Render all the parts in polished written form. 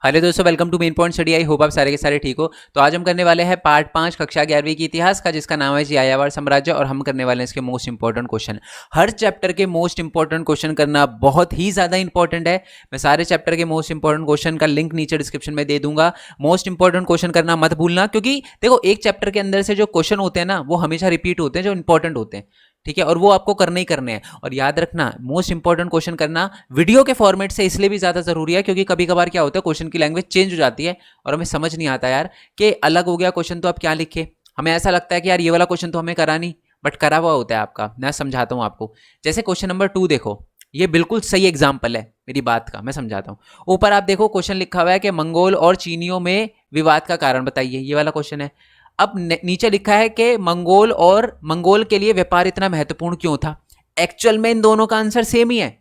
Hello दोस्तों, welcome to main point study. I hope आप सारे के सारे ठीक हो। तो आज हम करने वाले हैं पार्ट 5 कक्षा 11वीं की इतिहास का, जिसका नाम है जी यायावर साम्राज्य। और हम करने वाले हैं इसके मोस्ट इंपॉर्टेंट क्वेश्चन। हर चैप्टर के मोस्ट इंपॉर्टेंट क्वेश्चन करना बहुत ही ज़्यादा इंपॉर्टेंट है। मैं सारे चैप्टर के मोस्ट इंपॉर्टेंट क्वेश्चन का लिंक नीचे डिस्क्रिप्शन में दे दूंगा। मोस्ट इंपॉर्टेंट क्वेश्चन करना मत भूलना, क्योंकि देखो एक चैप्टर के अंदर से जो क्वेश्चन होते हैं ना, वो हमेशा रिपीट होते हैं, जो इंपॉर्टेंट होते हैं। ठीक है, और वो आपको करने ही करने हैं। और याद रखना, मोस्ट इंपॉर्टेंट क्वेश्चन करना वीडियो के फॉर्मेट से इसलिए भी ज्यादा जरूरी है, क्योंकि कभी कभार क्या होता है, क्वेश्चन की लैंग्वेज चेंज हो जाती है और हमें समझ नहीं आता यार कि अलग हो गया क्वेश्चन, तो आप क्या लिखे। हमें ऐसा लगता है कि यार ये वाला क्वेश्चन तो हमें करा नहीं, बट करा हुआ होता है आपका। मैं समझाता हूं आपको। जैसे क्वेश्चन नंबर 2 देखो, ये बिल्कुल सही एग्जाम्पल है मेरी बात का। मैं समझाता हूं। ऊपर आप देखो क्वेश्चन लिखा हुआ है कि मंगोल और चीनियों में विवाद का कारण बताइए, ये वाला क्वेश्चन है। अब नीचे लिखा है कि मंगोल के लिए व्यापार इतना महत्वपूर्ण क्यों था। एक्चुअल में इन दोनों का आंसर सेम ही है,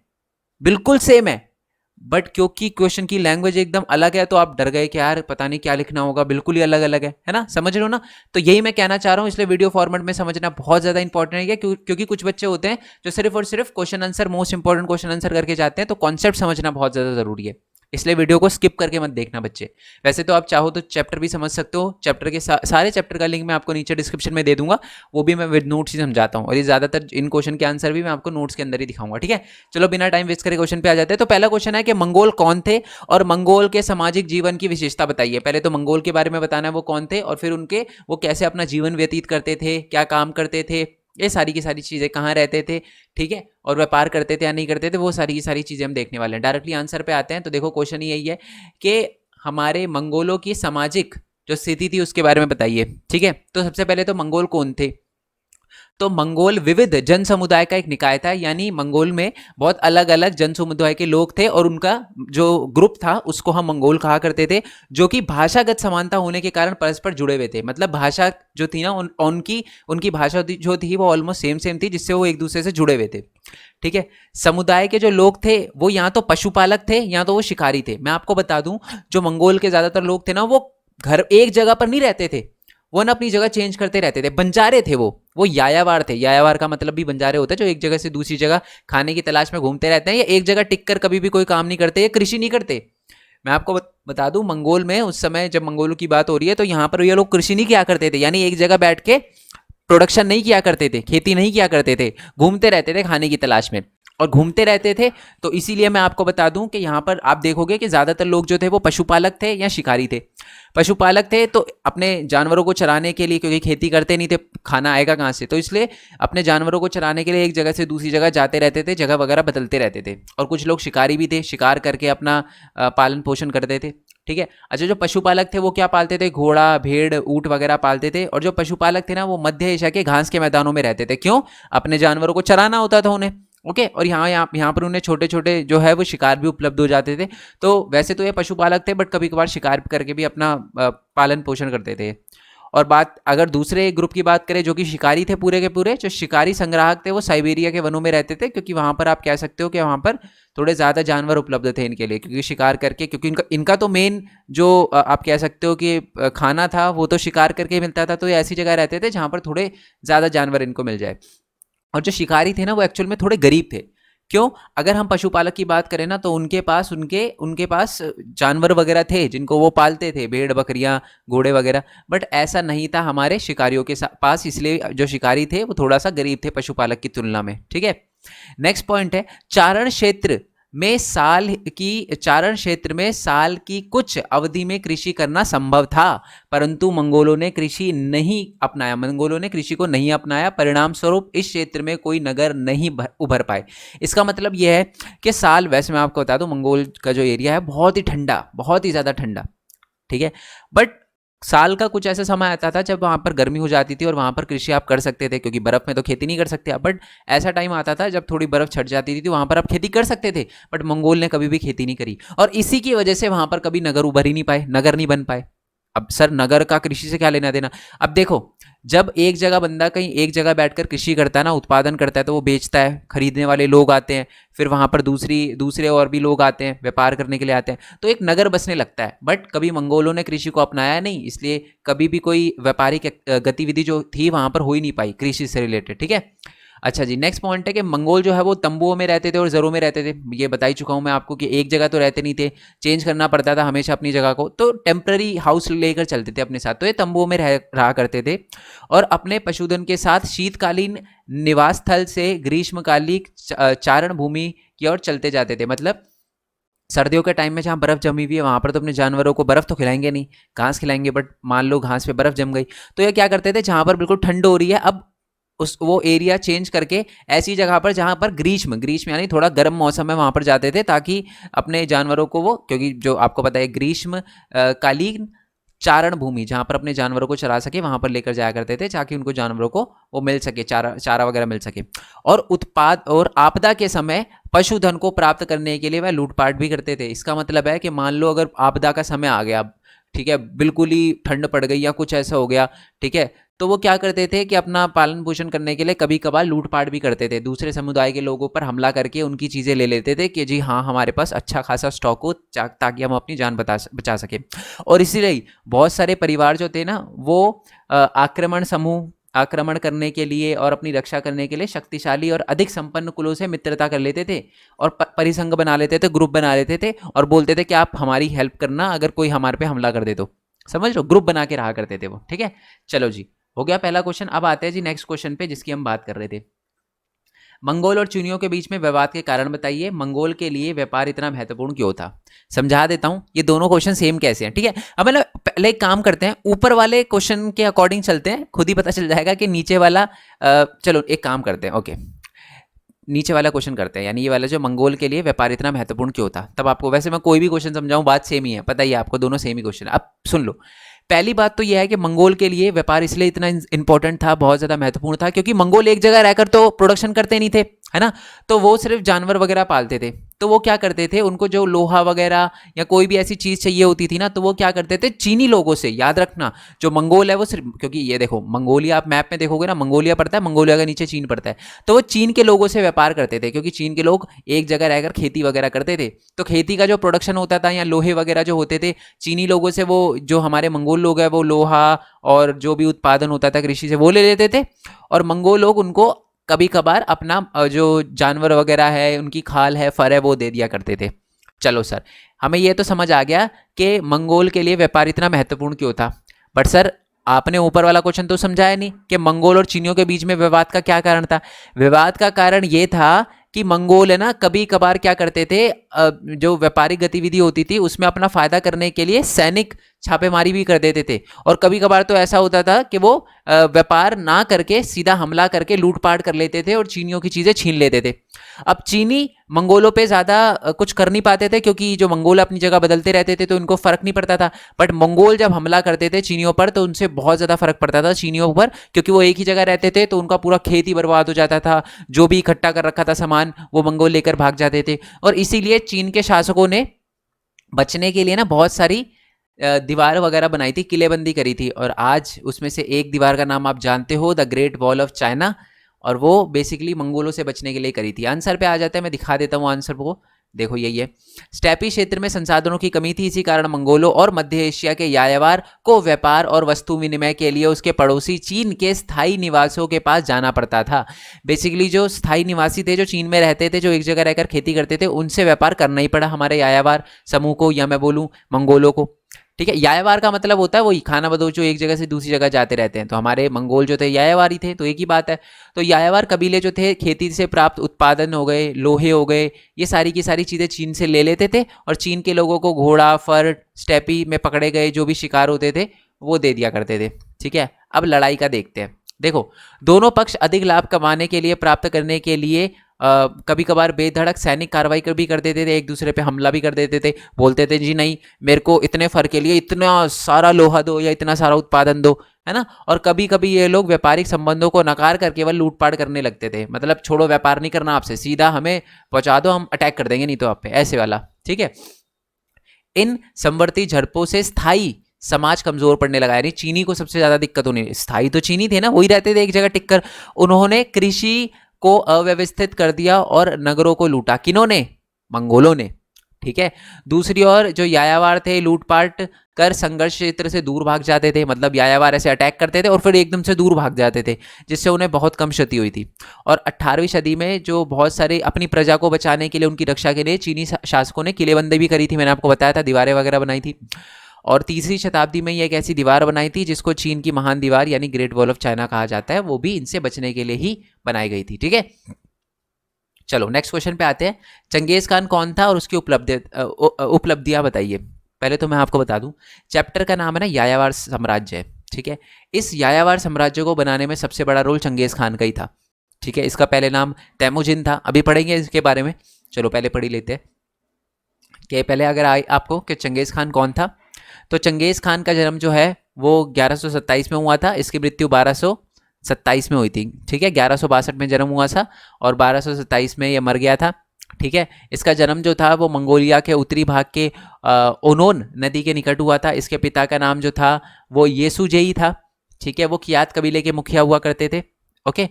बिल्कुल सेम है। बट क्योंकि क्वेश्चन की लैंग्वेज एकदम अलग है, तो आप डर गए कि यार पता नहीं क्या लिखना होगा, बिल्कुल ही अलग अलग है ना। समझ रहे हो ना। तो यही मैं कहना चाह रहा हूं, इसलिए वीडियो फॉर्मेट में समझना बहुत ज्यादा इंपॉर्टेंट है। क्योंकि कुछ बच्चे होते हैं जो सिर्फ और सिर्फ question answer, most important question answer करके जाते हैं। तो कॉन्सेप्ट समझना बहुत ज्यादा जरूरी है, इसलिए वीडियो को स्किप करके मत देखना बच्चे। वैसे तो आप चाहो तो चैप्टर भी समझ सकते हो। चैप्टर के सारे चैप्टर का लिंक मैं आपको नीचे डिस्क्रिप्शन में दे दूंगा। वो भी मैं विद नोट्स ही समझाता हूँ, और ये ज्यादातर इन क्वेश्चन के आंसर भी मैं आपको नोट्स के अंदर ही दिखाऊंगा। ठीक है, चलो बिना टाइम वेस्ट करे क्वेश्चन पे आ जाते हैं। तो पहला क्वेश्चन है कि मंगोल कौन थे और मंगोल के सामाजिक जीवन की विशेषता बताइए। पहले तो मंगोल के बारे में बताना है, वो कौन थे, और फिर उनके वो कैसे अपना जीवन व्यतीत करते थे, क्या काम करते थे, ये सारी की सारी चीजें, कहाँ रहते थे, ठीक है, और व्यापार करते थे या नहीं करते थे, वो सारी की सारी चीजें हम देखने वाले हैं। डायरेक्टली आंसर पे आते हैं। तो देखो क्वेश्चन यही है कि हमारे मंगोलों की सामाजिक जो स्थिति थी उसके बारे में बताइए। ठीक है, तो सबसे पहले तो मंगोल कौन थे। तो मंगोल विविध जन समुदाय का एक निकाय था, यानी मंगोल में बहुत अलग अलग जन समुदाय के लोग थे, और उनका जो ग्रुप था उसको हम मंगोल कहा करते थे, जो कि भाषागत समानता होने के कारण परस्पर जुड़े हुए थे। मतलब भाषा जो थी ना, उनकी भाषा जो थी वो ऑलमोस्ट सेम सेम थी, जिससे वो एक दूसरे से जुड़े हुए थे। ठीक है, समुदाय के जो लोग थे वो या तो पशुपालक थे या तो वो शिकारी थे। मैं आपको बता दूं, जो मंगोल के ज्यादातर लोग थे ना, वो घर एक जगह पर नहीं रहते थे, वो ना अपनी जगह चेंज करते रहते थे। बंजारे थे वो यायावार थे। यायावार का मतलब भी बंजारे होता है, जो एक जगह से दूसरी जगह खाने की तलाश में घूमते रहते हैं, या एक जगह टिक कर कभी भी कोई काम नहीं करते, या कृषि नहीं करते। मैं आपको बता दूं, मंगोल में उस समय जब मंगोलों की बात हो रही है, तो यहाँ पर ये लोग कृषि नहीं किया करते थे, यानी एक जगह बैठ के प्रोडक्शन नहीं किया करते थे, खेती नहीं किया करते थे, घूमते रहते थे खाने की तलाश में, और घूमते रहते थे। तो इसीलिए मैं आपको बता दूं कि यहाँ पर आप देखोगे कि ज्यादातर लोग जो थे वो पशुपालक थे या शिकारी थे। पशुपालक थे तो अपने जानवरों को चराने के लिए, क्योंकि खेती करते नहीं थे, खाना आएगा कहाँ से, तो इसलिए अपने जानवरों को चराने के लिए एक जगह से दूसरी जगह जाते रहते थे, जगह वगैरह बदलते रहते थे। और कुछ लोग शिकारी भी थे, शिकार करके अपना पालन पोषण करते थे। ठीक है। अच्छा, जो पशुपालक थे वो क्या पालते थे, घोड़ा, भेड़, ऊंट वगैरह पालते थे। और जो पशुपालक थे ना, वो मध्य एशिया के घास के मैदानों में रहते थे। क्यों? अपने जानवरों को चराना होता था उन्हें। ओके, और यहाँ पर उन्हें छोटे छोटे जो है वो शिकार भी उपलब्ध हो जाते थे। तो वैसे तो ये पशुपालक थे, बट कभी कभार शिकार करके भी अपना पालन पोषण करते थे। और बात अगर दूसरे ग्रुप की बात करें, जो कि शिकारी थे पूरे के पूरे, जो शिकारी संग्राहक थे, वो साइबेरिया के वनों में रहते थे, क्योंकि वहां पर आप कह सकते हो कि वहां पर थोड़े ज्यादा जानवर उपलब्ध थे इनके लिए, क्योंकि शिकार करके, क्योंकि इनका तो मेन जो आप कह सकते हो कि खाना था वो तो शिकार करके मिलता था। तो ये ऐसी जगह रहते थे जहां पर थोड़े ज्यादा जानवर इनको मिल जाए। और जो शिकारी थे ना, वो एक्चुअल में थोड़े गरीब थे। क्यों? अगर हम पशुपालक की बात करें ना, तो उनके पास जानवर वगैरह थे जिनको वो पालते थे, भेड़, बकरियां, घोड़े वगैरह। बट ऐसा नहीं था हमारे शिकारियों के पास, इसलिए जो शिकारी थे वो थोड़ा सा गरीब थे पशुपालक की तुलना में। ठीक है। नेक्स्ट पॉइंट है, चारण क्षेत्र में साल की कुछ अवधि में कृषि करना संभव था, परंतु मंगोलों ने कृषि को नहीं अपनाया। परिणाम स्वरूप इस क्षेत्र में कोई नगर नहीं उभर पाए। इसका मतलब यह है कि साल, वैसे मैं आपको बता दूं, मंगोल का जो एरिया है बहुत ही ठंडा, बहुत ही ज्यादा ठंडा। ठीक है, बट साल का कुछ ऐसा समय आता था जब वहां पर गर्मी हो जाती थी और वहां पर कृषि आप कर सकते थे, क्योंकि बर्फ में तो खेती नहीं कर सकते आप। बट ऐसा टाइम आता था जब थोड़ी बर्फ छट जाती थी, वहां पर आप खेती कर सकते थे। बट मंगोल ने कभी भी खेती नहीं करी, और इसी की वजह से वहां पर कभी नगर उभर ही नहीं पाए, नगर नहीं बन पाए। अब सर, नगर का कृषि से क्या लेना देना। अब देखो, जब एक जगह बंदा कहीं एक जगह बैठकर कृषि करता है ना, उत्पादन करता है, तो वो बेचता है, खरीदने वाले लोग आते हैं, फिर वहां पर दूसरे और भी लोग आते हैं, व्यापार करने के लिए आते हैं, तो एक नगर बसने लगता है। बट कभी मंगोलों ने कृषि को अपनाया नहीं, इसलिए कभी भी कोई व्यापारिक गतिविधि जो थी वहां पर हो ही नहीं पाई कृषि से रिलेटेड। ठीक है। अच्छा जी, नेक्स्ट पॉइंट है कि मंगोल जो है वो तंबुओं में रहते थे और ज़रों में रहते थे। ये बता ही चुका हूँ मैं आपको कि एक जगह तो रहते नहीं थे, चेंज करना पड़ता था हमेशा अपनी जगह को, तो टेम्पररी हाउस लेकर चलते थे अपने साथ, तो ये तंबुओं में रहा करते थे और अपने पशुधन के साथ शीतकालीन निवास स्थल से ग्रीष्मकालीन चारण भूमि की ओर चलते जाते थे। मतलब सर्दियों के टाइम में जहाँ बर्फ़ जमी हुई है वहाँ पर तो अपने जानवरों को बर्फ़ तो खिलाएंगे नहीं, घास खिलाएंगे, बट मान लो घास पे बर्फ़ जम गई तो ये क्या करते थे, जहाँ पर बिल्कुल ठंड हो रही है अब उस वो एरिया चेंज करके ऐसी जगह पर जहाँ पर ग्रीष्म ग्रीष्म यानी थोड़ा गर्म मौसम है वहाँ पर जाते थे, ताकि अपने जानवरों को वो, क्योंकि जो आपको पता है ग्रीष्म कालीन चारण भूमि जहाँ पर अपने जानवरों को चरा सके वहाँ पर लेकर जाया करते थे, ताकि उनको जानवरों को वो मिल सके, चारा चारा वगैरह मिल सके। और उत्पाद और आपदा के समय पशुधन को प्राप्त करने के लिए वह लूटपाट भी करते थे। इसका मतलब है कि मान लो अगर आपदा का समय आ गया, ठीक है, बिल्कुल ही ठंड पड़ गई या कुछ ऐसा हो गया, ठीक है, तो वो क्या करते थे कि अपना पालन पोषण करने के लिए कभी कभार लूटपाट भी करते थे, दूसरे समुदाय के लोगों पर हमला करके उनकी चीज़ें ले लेते थे कि जी हाँ हमारे पास अच्छा खासा स्टॉक हो ताकि हम अपनी जान बचा सके। और इसीलिए बहुत सारे परिवार जो थे ना वो आक्रमण करने के लिए और अपनी रक्षा करने के लिए शक्तिशाली और अधिक संपन्न कुलों से मित्रता कर लेते थे और परिसंघ बना लेते थे, ग्रुप बना लेते थे और बोलते थे कि आप हमारी हेल्प करना अगर कोई हमारे पे हमला कर दे तो। समझ लो, ग्रुप बना के रहा करते थे वो। ठीक है, चलो जी, हो गया पहला क्वेश्चन। अब आते हैं जी नेक्स्ट क्वेश्चन पे जिसकी हम बात कर रहे थे। मंगोल और चीनियों के बीच में विवाद के कारण बताइए। मंगोल के लिए व्यापार इतना महत्वपूर्ण क्यों था? समझा देता हूं, ये दोनों क्वेश्चन सेम कैसे हैं। ठीक है, अब मतलब पहले एक काम करते हैं, ऊपर वाले क्वेश्चन के अकॉर्डिंग चलते हैं, खुद ही पता चल जाएगा कि नीचे वाला चलो एक काम करते हैं, ओके नीचे वाला क्वेश्चन करते हैं, यानी ये वाला जो मंगोल के लिए व्यापार इतना महत्वपूर्ण क्यों था। तब आपको, वैसे मैं कोई भी क्वेश्चन समझाऊं बात सेम ही है, पता ही है आपको, दोनों सेम ही क्वेश्चन है। अब सुन लो, पहली बात तो यह है कि मंगोल के लिए व्यापार इसलिए इतना इंपॉर्टेंट था, बहुत ज़्यादा महत्वपूर्ण था, क्योंकि मंगोल एक जगह रहकर तो प्रोडक्शन करते नहीं थे, है ना, तो वो सिर्फ जानवर वगैरह पालते थे। तो वो क्या करते थे, उनको जो लोहा वगैरह या कोई भी ऐसी चीज़ चाहिए होती थी ना, तो वो क्या करते थे, चीनी लोगों से, याद रखना जो मंगोल है वो सिर्फ, क्योंकि ये देखो मंगोलिया आप मैप में देखोगे ना, मंगोलिया पड़ता है, मंगोलिया के नीचे चीन पड़ता है, तो वो चीन के लोगों से व्यापार करते थे, क्योंकि चीन के लोग एक जगह रहकर खेती वगैरह करते थे। तो खेती का जो प्रोडक्शन होता था या लोहे वगैरह जो होते थे, चीनी लोगों से वो, जो हमारे मंगोल लोग हैं वो लोहा और जो भी उत्पादन होता था कृषि से वो ले लेते थे, और मंगोल लोग उनको कभी कभार अपना जो जानवर वगैरह है, उनकी खाल है, फर है, वो दे दिया करते थे। चलो सर, हमें ये तो समझ आ गया कि मंगोल के लिए व्यापार इतना महत्वपूर्ण क्यों था, बट सर आपने ऊपर वाला क्वेश्चन तो समझाया नहीं कि मंगोल और चीनियों के बीच में विवाद का क्या कारण था। विवाद का कारण ये था कि मंगोल है ना कभी कभार क्या करते थे, जो व्यापारिक गतिविधि होती थी उसमें अपना फायदा करने के लिए सैनिक छापेमारी भी कर देते थे, और कभी कभार तो ऐसा होता था कि वो व्यापार ना करके सीधा हमला करके लूटपाट कर लेते थे और चीनियों की चीज़ें छीन लेते थे। अब चीनी मंगोलों पे ज़्यादा कुछ कर नहीं पाते थे, क्योंकि जो मंगोल अपनी जगह बदलते रहते थे तो उनको फ़र्क नहीं पड़ता था, बट मंगोल जब हमला करते थे चीनियों पर तो उनसे बहुत ज़्यादा फर्क पड़ता था चीनियों पर, क्योंकि वो एक ही जगह रहते थे तो उनका पूरा खेत ही बर्बाद हो जाता था, जो भी इकट्ठा कर रखा था सामान वो मंगोल लेकर भाग जाते थे। और इसीलिए चीन के शासकों ने बचने के लिए ना बहुत सारी दीवार वगैरह बनाई थी, किलेबंदी करी थी, और आज उसमें से एक दीवार का नाम आप जानते हो, the great wall of China, और वो बेसिकली मंगोलों से बचने के लिए करी थी। आंसर पे आ जाता है, मैं दिखा देता हूँ आंसर को, देखो यही है। स्टेपी क्षेत्र में संसाधनों की कमी थी, इसी कारण मंगोलों और मध्य एशिया के यायावर को व्यापार और वस्तु विनिमय के लिए उसके पड़ोसी चीन के स्थायी निवासियों के पास जाना पड़ता था। बेसिकली जो स्थायी निवासी थे, जो चीन में रहते थे, जो एक जगह रहकर खेती करते थे, उनसे व्यापार करना ही पड़ा हमारे यायावर समूह को, या मैं बोलूँ मंगोलों को। ठीक है, यायावार का मतलब होता है वही खाना बदोच जो एक जगह से दूसरी जगह जाते रहते हैं, तो हमारे मंगोल जो थे यायावारी थे, तो एक ही बात है। तो यायावार कबीले जो थे खेती से प्राप्त उत्पादन हो गए, लोहे हो गए, ये सारी की सारी चीज़ें चीन से ले लेते थे, और चीन के लोगों को घोड़ा, फर, स्टेपी में पकड़े गए जो भी शिकार होते थे वो दे दिया करते थे। ठीक है, अब लड़ाई का देखते हैं। देखो, दोनों पक्ष अधिक लाभ कमाने के लिए, प्राप्त करने के लिए कभी कभार बेधड़क सैनिक कार्रवाई भी कर देते थे, एक दूसरे पे हमला भी कर देते थे, बोलते थे जी नहीं मेरे को इतने फर के लिए इतना सारा लोहा दो या इतना सारा उत्पादन दो, है ना। और कभी कभी ये लोग व्यापारिक संबंधों को नकार कर केवल लूटपाट करने लगते थे, मतलब छोड़ो व्यापार नहीं करना आपसे, सीधा हमें पहुंचा दो, हम अटैक कर देंगे नहीं तो आप पे, ऐसे वाला। ठीक है, इन समवर्ती झड़पों से स्थायी समाज कमजोर पड़ने लगा, यानी चीनी को सबसे ज्यादा दिक्कत होनी, स्थायी तो चीनी थे ना, वही रहते थे एक जगह टिककर। उन्होंने कृषि को अव्यवस्थित कर दिया और नगरों को लूटा। किन्होंने? मंगोलों ने। ठीक है। दूसरी ओर जो यायावर थे लूटपाट कर संघर्ष क्षेत्र से दूर भाग जाते थे, मतलब यायावर ऐसे अटैक करते थे और फिर एकदम से दूर भाग जाते थे, जिससे उन्हें बहुत कम क्षति हुई थी। और 18वीं सदी में जो बहुत सारे अपनी प्रजा को बचाने के लिए, उनकी रक्षा के लिए चीनी शासकों ने किलेबंदी भी करी थी, मैंने आपको बताया था, दीवारें वगैरह बनाई थी। और तीसरी शताब्दी में ये एक ऐसी दीवार बनाई थी जिसको चीन की महान दीवार यानी ग्रेट वॉल ऑफ चाइना कहा जाता है, वो भी इनसे बचने के लिए ही बनाई गई थी। ठीक है, चलो नेक्स्ट क्वेश्चन पे आते हैं। चंगेज खान कौन था और उसकी उपलब्धियां बताइए। पहले तो मैं आपको बता दूं, चैप्टर का नाम है ना यायावर साम्राज्य। ठीक है, इस यायावर साम्राज्य को बनाने में सबसे बड़ा रोल चंगेज खान का ही था। ठीक है, इसका पहले नाम तैमुजिन था, अभी पढ़ेंगे इसके बारे में। चलो पहले पढ़ ही लेते हैं कि पहले अगर आपको कि चंगेज खान कौन था, तो चंगेज खान का जन्म जो है वो 1127 में हुआ था, इसकी मृत्यु 1227 में हुई थी। ठीक है, 1162 में जन्म हुआ था और 1227 में ये मर गया था। ठीक है, इसका जन्म जो था वो मंगोलिया के उत्तरी भाग के ओनोन नदी के निकट हुआ था। इसके पिता का नाम जो था वो येसुजेई था। ठीक है, वो कियात कबीले के मुखिया हुआ करते थे। ओके,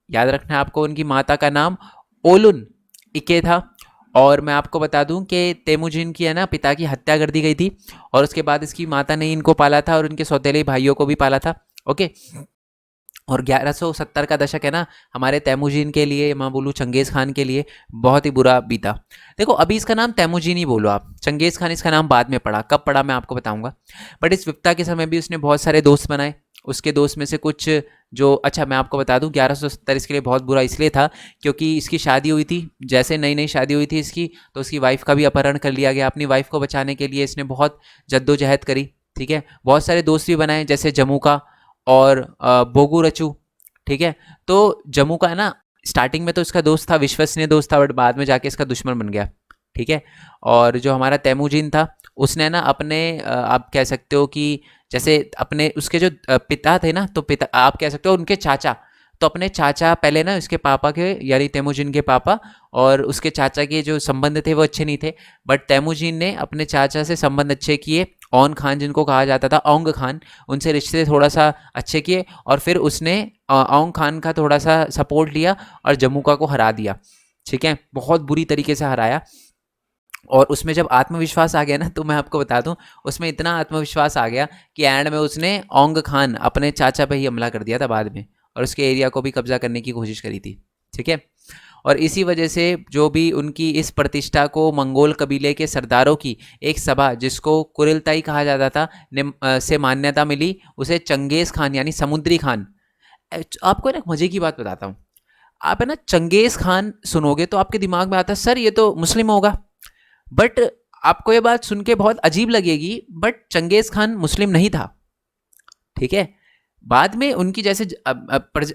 याद रखना आपको, उनकी माता का नाम ओलुन इके था। और मैं आपको बता दूं कि तेमुजिन की है ना पिता की हत्या कर दी गई थी और उसके बाद इसकी माता ने इनको पाला था और उनके सौतेले भाइयों को भी पाला था। ओके, और 1170 का दशक है ना हमारे तैमुजिन के लिए, मैं बोलूँ चंगेज़ खान के लिए बहुत ही बुरा बीता। देखो अभी इसका नाम तैमुजिन ही बोलो आप, चंगेज़ खान इसका नाम बाद में पड़ा, कब पड़ा मैं आपको बताऊंगा। बट इस विपता के समय भी उसने बहुत सारे दोस्त बनाए। उसके दोस्त में से कुछ जो, अच्छा मैं आपको बता दूं 1170 इसके लिए बहुत बुरा इसलिए था क्योंकि इसकी शादी हुई थी, जैसे नई नई शादी हुई थी इसकी, तो उसकी वाइफ का भी अपहरण कर लिया गया। अपनी वाइफ को बचाने के लिए इसने बहुत जद्दोजहद करी। ठीक है, बहुत सारे दोस्त भी बनाए जैसे जम्मू का और बोगू रचू। ठीक है, तो जम्मू का है ना स्टार्टिंग में तो इसका दोस्त था, विश्वसनीय दोस्त था, बट बाद में जाके इसका दुश्मन बन गया। ठीक है, और जो हमारा तैमुजिन था उसने ना अपने आप कह सकते हो कि जैसे अपने उसके जो पिता थे ना, तो पिता आप कह सकते हो उनके चाचा, तो अपने चाचा पहले ना उसके पापा के यानी तैमुजिन के पापा और उसके चाचा के जो संबंध थे वो अच्छे नहीं थे। बट तैमुजिन ने अपने चाचा से संबंध अच्छे किए, औन खान जिनको कहा जाता था, औंग खान, उनसे रिश्ते थोड़ा सा अच्छे किए और फिर उसने औंग खान का थोड़ा सा सपोर्ट लिया और जम्मूका को हरा दिया। ठीक है, बहुत बुरी तरीके से हराया। और उसमें जब आत्मविश्वास आ गया ना, तो मैं आपको बता दूं उसमें इतना आत्मविश्वास आ गया कि एंड में उसने औंग खान अपने चाचा पे ही हमला कर दिया था बाद में, और उसके एरिया को भी कब्जा करने की कोशिश करी थी। ठीक है, और इसी वजह से जो भी उनकी इस प्रतिष्ठा को मंगोल कबीले के सरदारों की एक सभा जिसको कुरिलताई कहा जाता था से मान्यता मिली, उसे चंगेज़ खान यानी समुद्री खान। आपको ना मजे की बात बताता हूँ, आप है ना चंगेज़ खान सुनोगे तो आपके दिमाग में आता है सर ये तो मुस्लिम होगा, बट आपको ये बात सुन के बहुत अजीब लगेगी, बट चंगेज़ खान मुस्लिम नहीं था। ठीक है, बाद में उनकी जैसे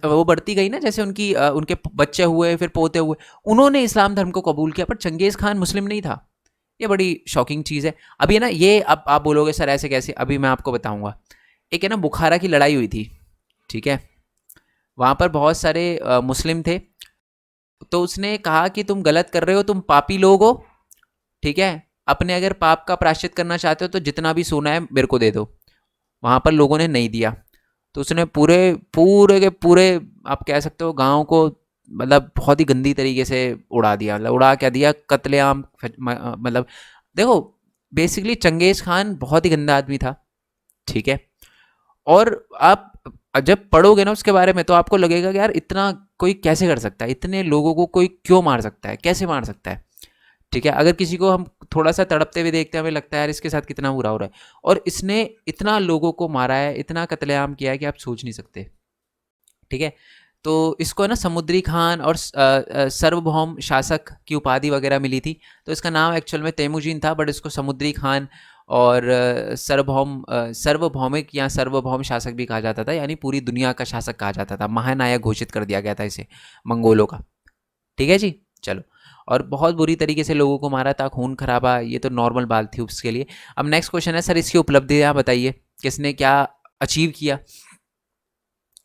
वो बढ़ती गई ना, जैसे उनके बच्चे हुए फिर पोते हुए, उन्होंने इस्लाम धर्म को कबूल किया, पर चंगेज़ खान मुस्लिम नहीं था। ये बड़ी शॉकिंग चीज़ है। अभी है ना ये, अब आप बोलोगे सर ऐसे कैसे, अभी मैं आपको बताऊंगा। एक है ना बुखारा की लड़ाई हुई थी। ठीक है, वहाँ पर बहुत सारे मुस्लिम थे, तो उसने कहा कि तुम गलत कर रहे हो, तुम पापी लोग हो। ठीक है, अपने अगर पाप का प्रायश्चित करना चाहते हो तो जितना भी सोना है मेरे को दे दो। वहाँ पर लोगों ने नहीं दिया, तो उसने पूरे पूरे के पूरे आप कह सकते हो गांव को मतलब बहुत ही गंदी तरीके से उड़ा दिया। मतलब उड़ा क्या दिया, कत्लेआम। मतलब देखो बेसिकली चंगेज़ खान बहुत ही गंदा आदमी था। ठीक है, और आप जब पढ़ोगे ना उसके बारे में तो आपको लगेगा कि यार इतना कोई कैसे कर सकता है, इतने लोगों को कोई क्यों मार सकता है, कैसे मार सकता है। ठीक है, अगर किसी को हम थोड़ा सा तड़पते हुए देखते हैं हमें लगता है यार इसके साथ कितना बुरा हो रहा है, और इसने इतना लोगों को मारा है, इतना कत्लेआम किया है कि आप सोच नहीं सकते। ठीक है, तो इसको है ना समुद्री खान और सार्वभौम शासक की उपाधि वगैरह मिली थी। तो इसका नाम एक्चुअल में तेमुजिन था, बट इसको समुद्री खान और सार्वभौमिक या सार्वभौम शासक भी कहा जाता था, यानी पूरी दुनिया का शासक कहा जाता था। महानायक घोषित कर दिया गया था इसे मंगोलों का। ठीक है जी, चलो, और बहुत बुरी तरीके से लोगों को मारा था, खून खराबा, ये तो नॉर्मल बात थी उसके लिए। अब नेक्स्ट क्वेश्चन है सर इसकी उपलब्धियाँ बताइए, किसने क्या अचीव किया।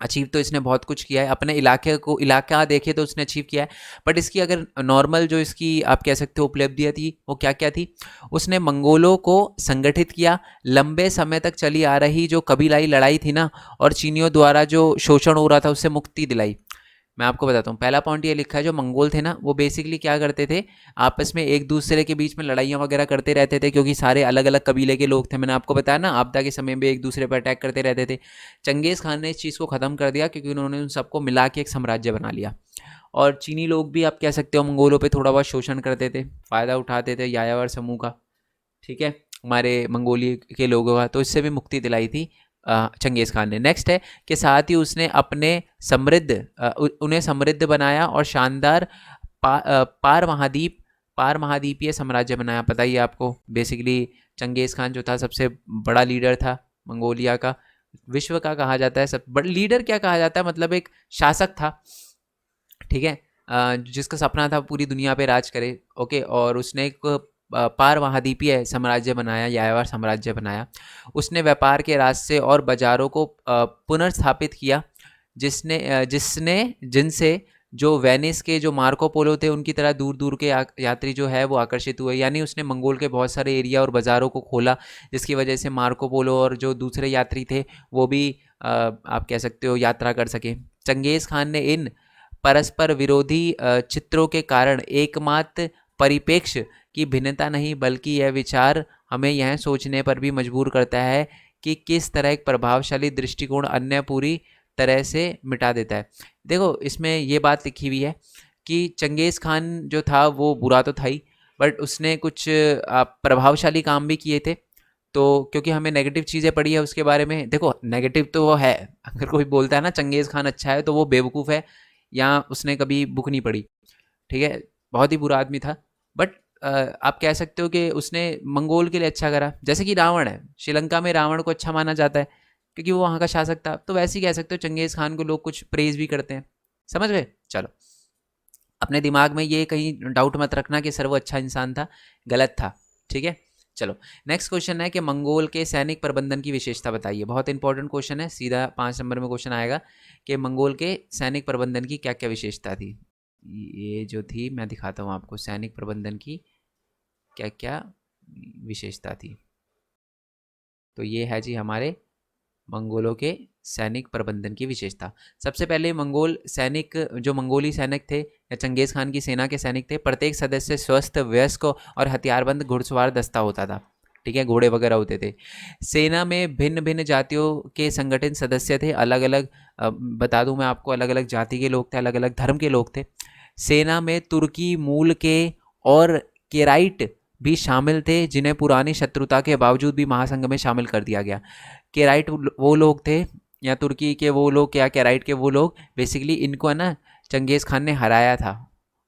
अचीव तो इसने बहुत कुछ किया है, अपने इलाका देखे तो उसने अचीव किया है, बट इसकी अगर नॉर्मल जो इसकी आप कह सकते हो उपलब्धियाँ थी वो क्या क्या थी। उसने मंगोलों को संगठित किया, लंबे समय तक चली आ रही जो कबीलाई लड़ाई थी ना और चीनियों द्वारा जो शोषण हो रहा था उससे मुक्ति दिलाई। मैं आपको बताता हूँ। पहला पॉइंट ये लिखा है, जो मंगोल थे ना वो बेसिकली क्या करते थे, आपस में एक दूसरे के बीच में लड़ाइयाँ वगैरह करते रहते थे, क्योंकि सारे अलग अलग कबीले के लोग थे। मैंने आपको बताया ना, आपदा के समय में एक दूसरे पर अटैक करते रहते थे। चंगेज़ खान ने इस चीज़ को ख़त्म कर दिया, क्योंकि उन्होंने उन सबको मिला के एक साम्राज्य बना लिया। और चीनी लोग भी आप कह सकते हो मंगोलों पे थोड़ा बहुत शोषण करते थे, फ़ायदा उठाते थे यायावर समूह का, ठीक है, हमारे मंगोलिया के लोगों का। तो इससे भी मुक्ति दिलाई थी चंगेज़ खान ने। नेक्स्ट है कि साथ ही उसने अपने उन्हें समृद्ध बनाया और शानदार पार महाद्वीपीय साम्राज्य बनाया। पता ही है आपको, बेसिकली चंगेज़ खान जो था सबसे बड़ा लीडर था मंगोलिया का, विश्व का कहा जाता है सब बड़ा लीडर, क्या कहा जाता है, मतलब एक शासक था, ठीक है, जिसका सपना था पूरी दुनिया पे राज करे। ओके, और उसने एक पार महाद्वीपीय साम्राज्य बनाया, यायावर साम्राज्य बनाया। उसने व्यापार के रास्ते और बाजारों को पुनर्स्थापित किया, जिनसे जो वेनिस के जो मार्को पोलो थे उनकी तरह दूर दूर के यात्री जो है वो आकर्षित हुए। यानी उसने मंगोल के बहुत सारे एरिया और बाज़ारों को खोला, जिसकी वजह से मार्को पोलो और जो दूसरे यात्री थे वो भी आप कह सकते हो यात्रा कर सके। चंगेज़ खान ने इन परस्पर विरोधी चित्रों के कारण एकमात्र परिप्रेक्ष्य की भिन्नता नहीं, बल्कि यह विचार हमें यह सोचने पर भी मजबूर करता है कि किस तरह एक प्रभावशाली दृष्टिकोण अन्य पूरी तरह से मिटा देता है। देखो, इसमें ये बात लिखी हुई है कि चंगेज़ खान जो था वो बुरा तो था ही, बट उसने कुछ प्रभावशाली काम भी किए थे। तो क्योंकि हमें नेगेटिव चीज़ें पढ़ी है उसके बारे में, देखो नेगेटिव तो वो है, अगर कोई बोलता है ना चंगेज़ खान अच्छा है तो वो बेवकूफ़ है या उसने कभी बुक नहीं पढ़ी, ठीक है, बहुत ही बुरा आदमी था। बट आप कह सकते हो कि उसने मंगोल के लिए अच्छा करा। जैसे कि रावण है, श्रीलंका में रावण को अच्छा माना जाता है क्योंकि वो वहाँ का शासक था, तो वैसे ही कह सकते हो चंगेज़ खान को लोग कुछ प्रेज भी करते हैं। समझ गए? चलो, अपने दिमाग में ये कहीं डाउट मत रखना कि सर वो अच्छा इंसान था, गलत था, ठीक है। चलो, नेक्स्ट क्वेश्चन है कि मंगोल के सैनिक प्रबंधन की विशेषता बताइए। बहुत इंपॉर्टेंट क्वेश्चन है, सीधा 5 नंबर में क्वेश्चन आएगा कि मंगोल के सैनिक प्रबंधन की क्या क्या विशेषता थी। ये जो थी मैं दिखाता हूँ आपको, सैनिक प्रबंधन की क्या क्या विशेषता थी। तो ये है जी हमारे मंगोलों के सैनिक प्रबंधन की विशेषता। सबसे पहले जो मंगोली सैनिक थे या चंगेज़ खान की सेना के सैनिक थे, प्रत्येक सदस्य स्वस्थ, वयस्क और हथियारबंद घुड़सवार दस्ता होता था, ठीक है, घोड़े वगैरह होते थे। सेना में भिन्न भिन्न जातियों के संगठित सदस्य थे, अलग अलग, बता दूं मैं आपको, अलग अलग जाति के लोग थे, अलग अलग धर्म के लोग थे। सेना में तुर्की मूल के और केराइट भी शामिल थे, जिन्हें पुरानी शत्रुता के बावजूद भी महासंघ में शामिल कर दिया गया। केराइट वो लोग थे, या तुर्की के वो लोग, या केराइट के वो लोग, बेसिकली इनको है ना चंगेज़ खान ने हराया था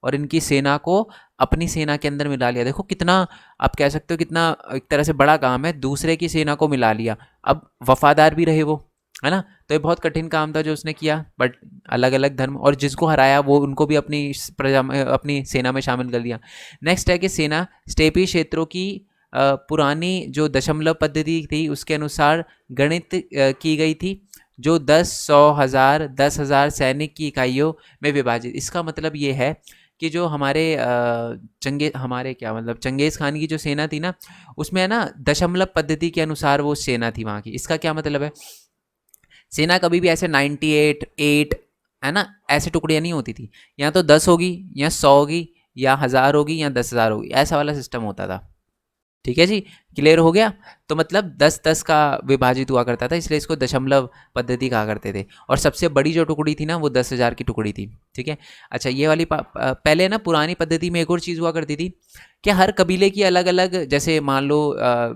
और इनकी सेना को अपनी सेना के अंदर मिला लिया। देखो कितना, आप कह सकते हो कितना एक तरह से बड़ा काम है, दूसरे की सेना को मिला लिया। अब वफादार भी रहे वो, है ना, तो ये बहुत कठिन काम था जो उसने किया। बट अलग अलग धर्म, और जिसको हराया वो उनको भी अपनी प्रजा में, अपनी सेना में शामिल कर लिया। नेक्स्ट है कि सेना स्टेपी क्षेत्रों की पुरानी जो दशमलव पद्धति थी उसके अनुसार गणित की गई थी, जो 10, 100, 1000, 10,000 सैनिक की इकाइयों में विभाजित। इसका मतलब ये है कि जो हमारे क्या मतलब चंगेज़ खान की जो सेना थी ना, उसमें है ना दशमलव पद्धति के अनुसार वो सेना थी वहाँ की। इसका क्या मतलब है, सेना कभी भी ऐसे 98, 8, है ना, ऐसे टुकड़ियाँ नहीं होती थी। या तो 10 होगी, या 100 होगी, या 1000 होगी, या 10,000 होगी, ऐसा वाला सिस्टम होता था। ठीक है जी, क्लियर हो गया। तो मतलब 10-10 का विभाजित हुआ करता था, इसलिए इसको दशमलव पद्धति कहा करते थे। और सबसे बड़ी जो टुकड़ी थी ना वो 10,000 की टुकड़ी थी, ठीक है। अच्छा, ये वाली पहले ना पुरानी पद्धति में एक और चीज़ हुआ करती थी कि हर कबीले की अलग अलग, जैसे मान लो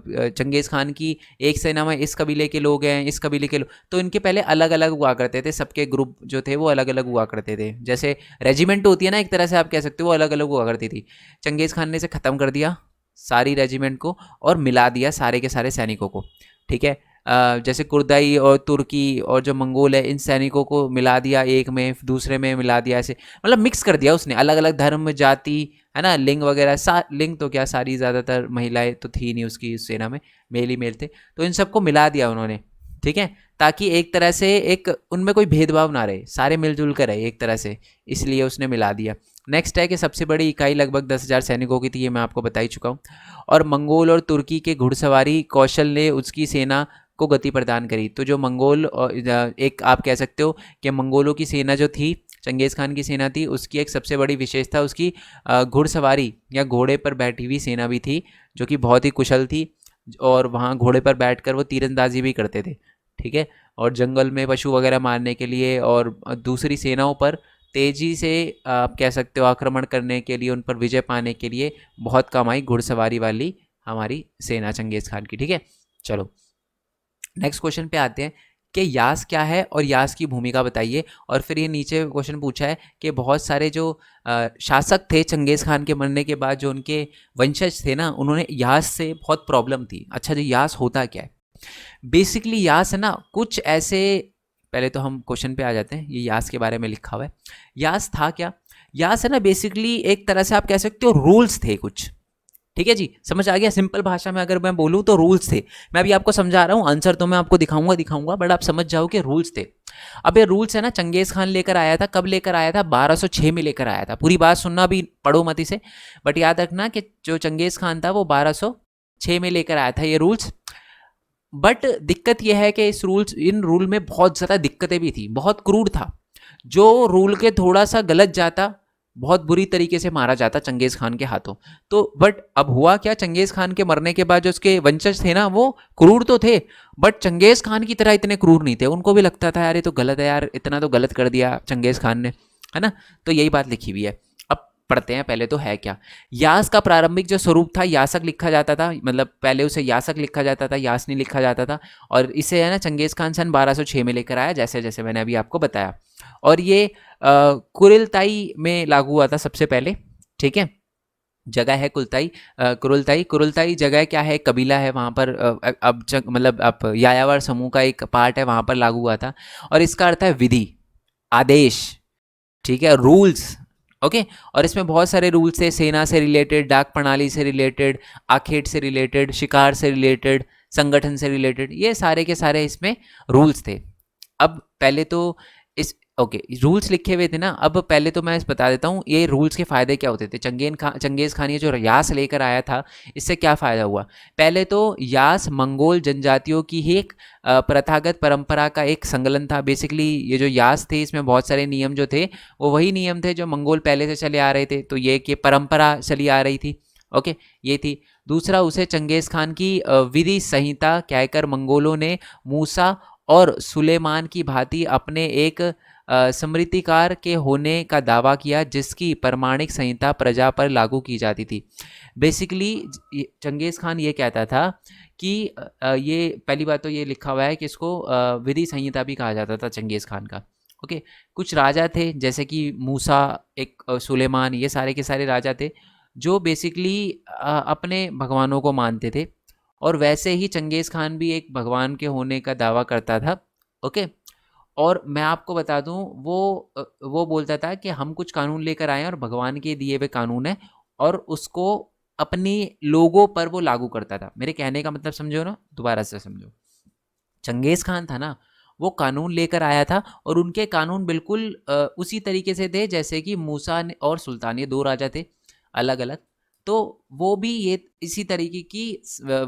चंगेज़ खान की एक सेना में इस कबीले के लोग हैं, इस कबीले के लोग, तो इनके पहले अलग अलग हुआ करते थे, सबके ग्रुप जो थे वो अलग अलग हुआ करते थे। जैसे रेजिमेंट होती है ना एक तरह से, आप कह सकते हो, वो अलग अलग हुआ करती थी। चंगेज़ खान ने इसे ख़त्म कर दिया सारी रेजिमेंट को और मिला दिया सारे के सारे सैनिकों को, ठीक है। जैसे कुर्दाई और तुर्की और जो मंगोल है, इन सैनिकों को मिला दिया एक में, दूसरे में मिला दिया, ऐसे मतलब मिक्स कर दिया उसने, अलग अलग धर्म, जाति, है ना, लिंग वगैरह। लिंग तो क्या, सारी ज़्यादातर महिलाएं तो थी नहीं उसकी उस सेना में, मेल ही मेल थे, तो इन सबको मिला दिया उन्होंने, ठीक है, ताकि एक तरह से एक उनमें कोई भेदभाव ना रहे, सारे मिलजुल कर रहे एक तरह से, इसलिए उसने मिला दिया। नेक्स्ट है कि सबसे बड़ी इकाई लगभग 10,000 सैनिकों की थी, ये मैं आपको बता ही चुका हूँ। और मंगोल और तुर्की के घुड़सवारी कौशल ने उसकी सेना को गति प्रदान करी। तो जो मंगोल, एक आप कह सकते हो कि मंगोलों की सेना जो थी चंगेज़ खान की सेना थी, उसकी एक सबसे बड़ी विशेषता उसकी घुड़सवारी या घोड़े पर बैठी हुई सेना भी थी, जो कि बहुत ही कुशल थी। और वहाँ घोड़े पर बैठकर वो तीरंदाजी भी करते थे, ठीक है। और जंगल में पशु वगैरह मारने के लिए और दूसरी सेनाओं पर तेजी से आप कह सकते हो आक्रमण करने के लिए, उन पर विजय पाने के लिए बहुत काम आई घुड़सवारी वाली हमारी सेना चंगेज़ खान की, ठीक है। चलो नेक्स्ट क्वेश्चन पे आते हैं कि यास क्या है और यास की भूमिका बताइए। और फिर ये नीचे क्वेश्चन पूछा है कि बहुत सारे जो शासक थे चंगेज़ खान के मरने के बाद, जो उनके वंशज थे ना, उन्होंने यास से बहुत प्रॉब्लम थी। अच्छा, जो यास होता क्या है? बेसिकली यास है ना कुछ ऐसे, पहले तो हम क्वेश्चन पे आ जाते हैं। ये यास के बारे में लिखा हुआ है। यास था क्या? यास है ना बेसिकली एक तरह से आप कह सकते हो रूल्स थे कुछ, ठीक है जी। समझ आ गया? सिंपल भाषा में अगर मैं बोलूँ तो रूल्स थे। मैं अभी आपको समझा रहा हूँ, आंसर तो मैं आपको दिखाऊंगा बट आप समझ जाओ कि रूल्स थे। अब ये रूल्स है ना चंगेज़ खान लेकर आया था। कब लेकर आया था? 1206 में लेकर आया था। पूरी बात सुनना, भी पढ़ो मत इसे, बट याद रखना कि जो चंगेज़ खान था वो 1206 में लेकर आया था ये रूल्स। बट दिक्कत यह है कि इन रूल में बहुत ज़्यादा दिक्कतें भी थी, बहुत क्रूर था। जो रूल के थोड़ा सा गलत जाता, बहुत बुरी तरीके से मारा जाता चंगेज़ खान के हाथों। तो बट अब हुआ क्या, चंगेज़ खान के मरने के बाद जो उसके वंशज थे ना, वो क्रूर तो थे बट चंगेज़ खान की तरह इतने क्रूर नहीं थे। उनको भी लगता था यार ये तो गलत है यार, इतना तो गलत कर दिया चंगेज़ खान ने, है ना। तो यही बात लिखी हुई है। अब पढ़ते हैं पहले तो है क्या। यास का प्रारंभिक जो स्वरूप था यासक लिखा जाता था, मतलब पहले उसे यासक लिखा जाता था, यास नहीं लिखा जाता था। और इसे है ना चंगेज़ खान सन 1206 में लेकर आया, जैसे जैसे मैंने अभी आपको बताया। और ये कुरिलताई में लागू हुआ था सबसे पहले, ठीक है। जगह है कुलताई, कुरुलताई। कुरुलताई जगह क्या है? कबीला है वहाँ पर। अब मतलब अब यायावर समूह का एक पार्ट है, वहाँ पर लागू हुआ था। और इसका अर्थ है विधि, आदेश, ठीक है, रूल्स। ओके। और इसमें बहुत सारे रूल्स थे, सेना से रिलेटेड, डाक प्रणाली से रिलेटेड, आखेट से रिलेटेड, शिकार से रिलेटेड, संगठन से रिलेटेड, ये सारे के सारे इसमें रूल्स थे। अब पहले तो इस ओके रूल्स लिखे हुए थे ना। अब पहले तो मैं इस बता देता हूँ ये रूल्स के फ़ायदे क्या होते थे। चंगेज़ खान ये जो यास लेकर आया था, इससे क्या फ़ायदा हुआ? पहले तो यास मंगोल जनजातियों की ही एक प्रथागत परंपरा का एक संकलन था। बेसिकली ये जो यास थे, इसमें बहुत सारे नियम जो थे वो वही नियम थे जो मंगोल पहले से चले आ रहे थे। तो ये कि परंपरा चली आ रही थी। ओके, ये थी। दूसरा, उसे चंगेज़ खान की विधि संहिता कहकर मंगोलों ने मूसा और सुलेमान की भांति अपने एक स्मृतिकार के होने का दावा किया, जिसकी प्रमाणिक संहिता प्रजा पर लागू की जाती थी। बेसिकली चंगेज़ खान ये कहता था कि ये पहली बात तो ये लिखा हुआ है कि इसको विधि संहिता भी कहा जाता था चंगेज़ खान का। ओके। कुछ राजा थे जैसे कि मूसा, एक सुलेमान, ये सारे के सारे राजा थे जो बेसिकली अपने भगवानों को मानते थे। और वैसे ही चंगेज़ खान भी एक भगवान के होने का दावा करता था। ओके। और मैं आपको बता दूं, वो बोलता था कि हम कुछ कानून लेकर आए हैं और भगवान के दिए हुए कानून है, और उसको अपनी लोगों पर वो लागू करता था। मेरे कहने का मतलब समझो ना, दोबारा से समझो। चंगेज़ खान था ना, वो कानून लेकर आया था और उनके कानून बिल्कुल उसी तरीके से थे जैसे कि मूसा और सुल्तान, ये दो राजा थे अलग अलग। तो वो भी ये इसी तरीके की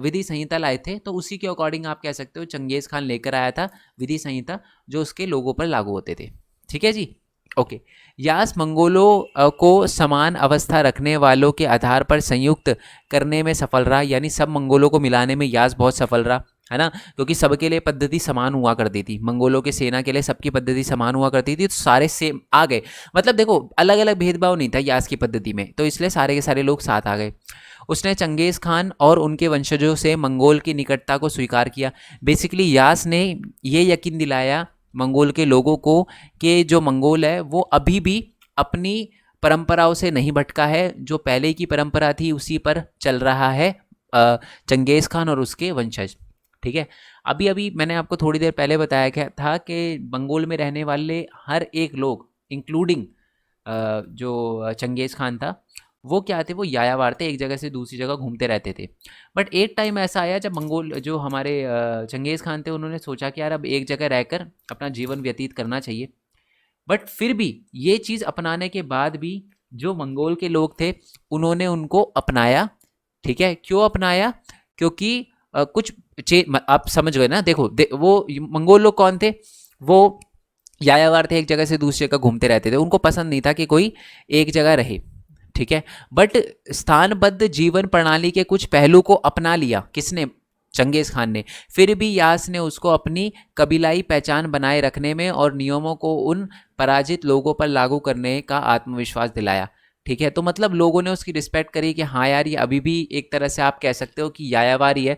विधि संहिता लाए थे। तो उसी के अकॉर्डिंग आप कह सकते हो चंगेज़ खान लेकर आया था विधि संहिता, जो उसके लोगों पर लागू होते थे। ठीक है जी। ओके। यास मंगोलों को समान अवस्था रखने वालों के आधार पर संयुक्त करने में सफल रहा, यानी सब मंगोलों को मिलाने में यास बहुत सफल रहा, है ना। क्योंकि सबके लिए पद्धति समान हुआ करती थी, मंगोलों के सेना के लिए सबकी पद्धति समान हुआ करती थी, तो सारे सेम आ गए। मतलब देखो, अलग अलग भेदभाव नहीं था यास की पद्धति में, तो इसलिए सारे के सारे लोग साथ आ गए। उसने चंगेज़ खान और उनके वंशजों से मंगोल की निकटता को स्वीकार किया। बेसिकली यास ने ये यकीन दिलाया मंगोल के लोगों को कि जो मंगोल है वो अभी भी अपनी परंपराओं से नहीं भटका है, जो पहले की परंपरा थी उसी पर चल रहा है चंगेज़ खान और उसके वंशज। ठीक है। अभी अभी मैंने आपको थोड़ी देर पहले बताया क्या था कि मंगोल में रहने वाले हर एक लोग, इंक्लूडिंग जो चंगेज़ खान था, वो क्या थे, वो यायावार थे, एक जगह से दूसरी जगह घूमते रहते थे। बट एक टाइम ऐसा आया जब मंगोल जो हमारे चंगेज़ खान थे, उन्होंने सोचा कि यार अब एक जगह रहकर अपना जीवन व्यतीत करना चाहिए। बट फिर भी ये चीज़ अपनाने के बाद भी जो मंगोल के लोग थे उन्होंने उनको अपनाया। ठीक है। क्यों अपनाया? क्योंकि कुछ आप समझ गए ना। देखो वो मंगोल लोग कौन थे? वो यायावर थे एक जगह से दूसरी जगह घूमते रहते थे, उनको पसंद नहीं था कि कोई एक जगह रहे, ठीक है। बट स्थानबद्ध जीवन प्रणाली के कुछ पहलू को अपना लिया, किसने? चंगेज खान ने। फिर भी यास ने उसको अपनी कबीलाई पहचान बनाए रखने में और नियमों को उन पराजित लोगों पर लागू करने का आत्मविश्वास दिलाया, ठीक है। तो मतलब लोगों ने उसकी रिस्पेक्ट करी कि हाँ यार ये अभी भी एक तरह से आप कह सकते हो कि यायावार ही है,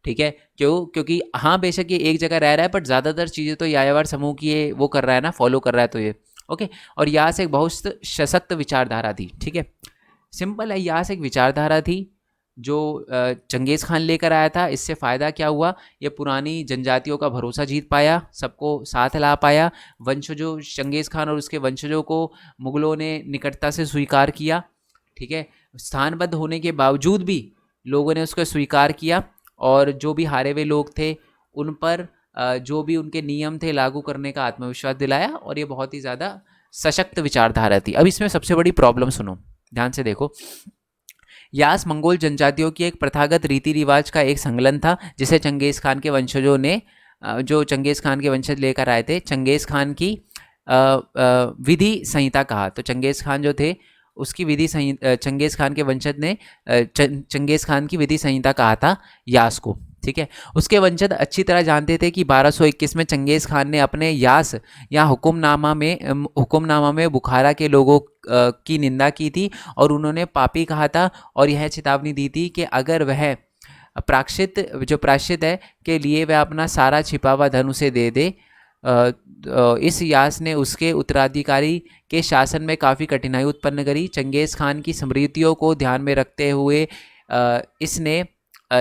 ठीक है। क्योंकि हाँ बेशक ये एक जगह रह रहा है बट ज़्यादातर चीज़ें तो यायावर समूह की ये वो कर रहा है ना, फॉलो कर रहा है, तो ये ओके। और यास एक बहुत सशक्त विचारधारा थी, ठीक है। सिंपल है, यास एक विचारधारा थी जो चंगेज़ खान लेकर आया था। इससे फ़ायदा क्या हुआ? ये पुरानी जनजातियों का भरोसा जीत पाया, सबको साथ ला पाया। वंशजों, चंगेज़ खान और उसके वंशजों को मुग़लों ने निकटता से स्वीकार किया, ठीक है। स्थानबद्ध होने के बावजूद भी लोगों ने उसको स्वीकार किया और जो भी हारे हुए लोग थे उन पर जो भी उनके नियम थे लागू करने का आत्मविश्वास दिलाया, और ये बहुत ही ज़्यादा सशक्त विचारधारा थी। अब इसमें सबसे बड़ी प्रॉब्लम सुनो, ध्यान से देखो। यास मंगोल जनजातियों की एक प्रथागत रीति रिवाज का एक संकलन था जिसे चंगेज़ खान के वंशजों ने जो चंगेज़ खान के वंशज लेकर आए थे, चंगेज़ खान की विधि संहिता कहा। तो चंगेज़ खान जो थे उसकी विधि संहिता, चंगेज़ खान के वंशज ने चंगेज़ खान की विधि संहिता कहा था यास को, ठीक है। उसके वंशज अच्छी तरह जानते थे कि 1221 में चंगेज़ खान ने अपने यास या हुक्मनामा में बुखारा के लोगों की निंदा की थी और उन्होंने पापी कहा था, और यह चेतावनी दी थी कि अगर वह प्राश्चित है के लिए वह अपना सारा छिपा हुआ धन उसे दे दे। इस यास ने उसके उत्तराधिकारी के शासन में काफ़ी कठिनाई उत्पन्न करी। चंगेज़ खान की स्मृतियों को ध्यान में रखते हुए इसने